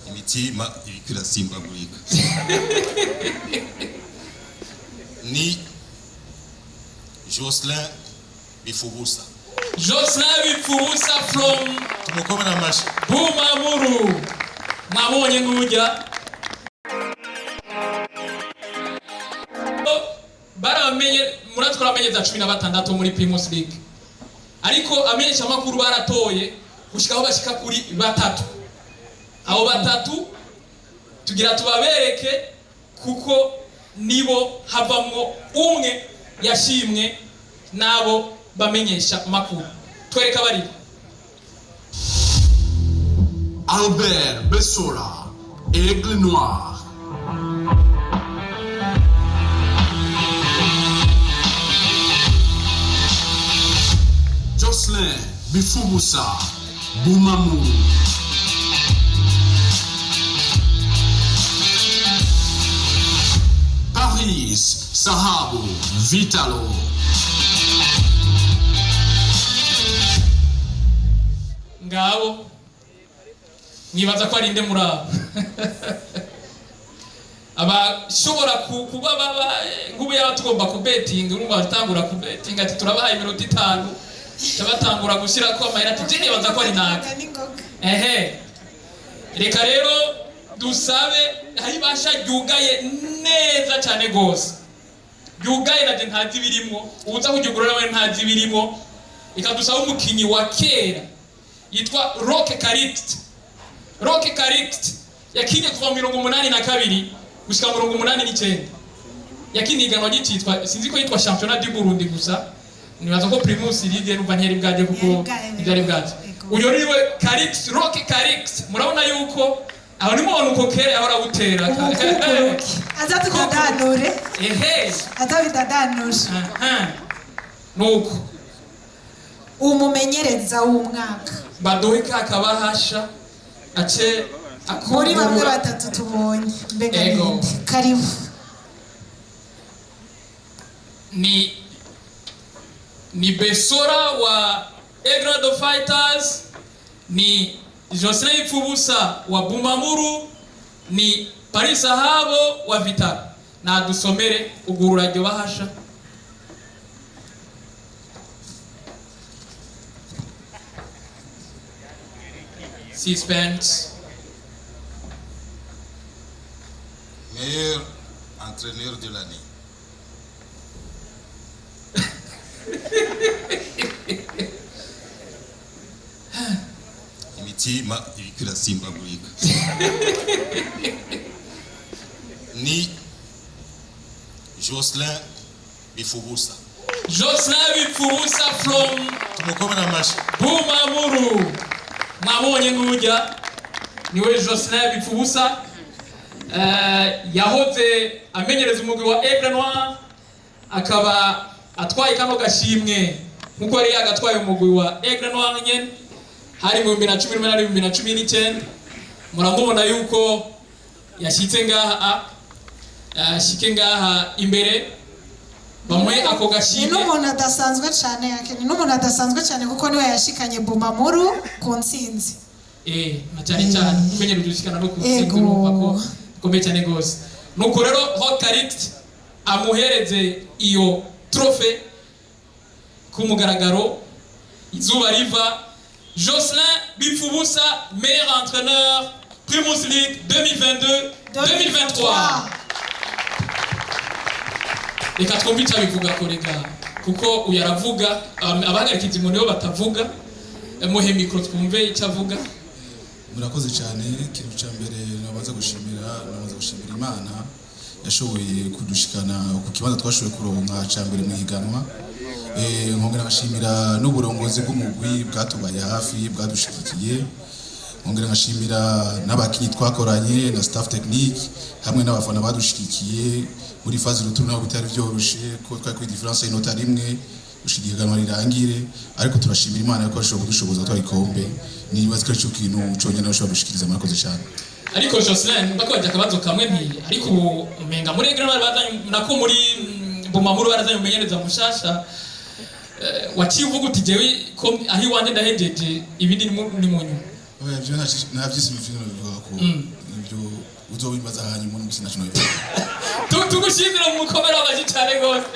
imitima ibikira simbagurika ni Joslin Bipfubusa. Joslin Bipfubusa from tumukomera amashi Bumamuru. Mwabonye ngujya baramenye muratwara amenyeza 16 muri Primus League, ariko amenyesha makuru baratoye gushikaho bashika kuri batatu. Abo batatu tugira tubabereke kuko nibo havamwo umwe yashimwe nabo bamenyesha makuru. Twereka bari Albert Bessola, Aigle Noir. Joslin Bipfubusa, Bumamuru. Paris Sahabo, Vitalo. ngabo nibaza ko ari inde murabo abashobora kuba baba ngubu yaba tugomba kubetinga urumva batangura kubetinga ati turabahaye iminota 5 tabatangura gushira ko amahera ati je nibaza ko ari naka reka rero dusabe hari basha ryugaye neza cyane gose ryugaye na ntazi birimo ubuza kujugurura nawe ntazi birimo ikadusaba umukinyi wa kera yitwa Roke Carict yakinye kuva 82 gushika 89 yakinye iganwa gititwa sinzi ko yitwa championnat du Burundi gusa nibaza ko Primus League n'uva ntiyari bwaje kuko ibyari bwaje uyo niwe Roke Carict murabona yuko aho ni muntu uko kera yahora gutera azati kudanure atabidadanuje nuko umumenyereza w'umwaka badohe kakabahasha ace muri bamwe batatu tubonye mbega ninde karibu ni Besora wa Egrado Fighters, ni Joslin Bipfubusa wa Bumamuru, ni Paris Sahabo wa Vitalo. Na dusomere ugurura ryo bahasha. Suspense. Meilleur entraîneur de l'année. Imitima ibikira simbagurika ni Joslin Bipfubusa. Joslin Bipfubusa from tumukomera amashi Bumamuru. Mwabonye ngujya niwe Joslin Bipfubusa yahoze amenyereza umugwi wa Aigle Noir, akaba atwaye kano gashimwe nkuko yari yagatwaye umugwi wa Aigle Noir nyene hari mu 2018 muramubona yuko yashitse ngaha ashike ngaha imbere bamwe ako gashimwe. Ni n'umuntu adasanzwe cyane yakene n'umuntu adasanzwe cyane kuko niwe yashikanye Bumamuru ku ntsinzi na cyane cyane kumenyera udushikana no kutsinda urumva ko komeye cyane gose. Nuko rero Hokarict amuhereze iyo trophée ku mugaragaro izuba riva. Joslin Bipfubusa, meilleur entraîneur Primus League 2022-2023. Reka twumvica bivuga korega kuko uyaravuga abahagarikiza umuntu yo batavuga muhe micro twumve icyo avuga. Murakoze cyane. Ikintu cya mbere nabanza gushimira Imana yashoboye kudushikana ku kibanza twashoboye kuronka cya mbere mu higanwa. Nkongera ngashimira n'uburongozi bw'umugwi bwatubaye hafi bwadushikikiye. Nkongera ngashimira n'abakinyi twakoranye na staff technique hamwe n'abafana badushikikiye muri phase retour naho bitari byoroshe ko twari kuri difference y'inota rimwe gushikiganwa rirangire, ariko turashimira Imana yuko ashobora kudushoboza twarikombe. Nibaza ko cyo kintu cyonyine ashobora gushikiriza. Murakoze cyane. Ariko Joslin bakwaje akabazo kamwe nti ariko umenga muri Aigle Noir bazanye nako muri Bumamuru barazanye umenyereza mushasha wakivuga uti jewe ko aho iwanjye ndahejeje ibindi ni mu nyuma oya byo nta byisi bivuga ko ibyo uzobibaza hanyuma n'umusi national tugushimira mu mukomero abaje cyane gose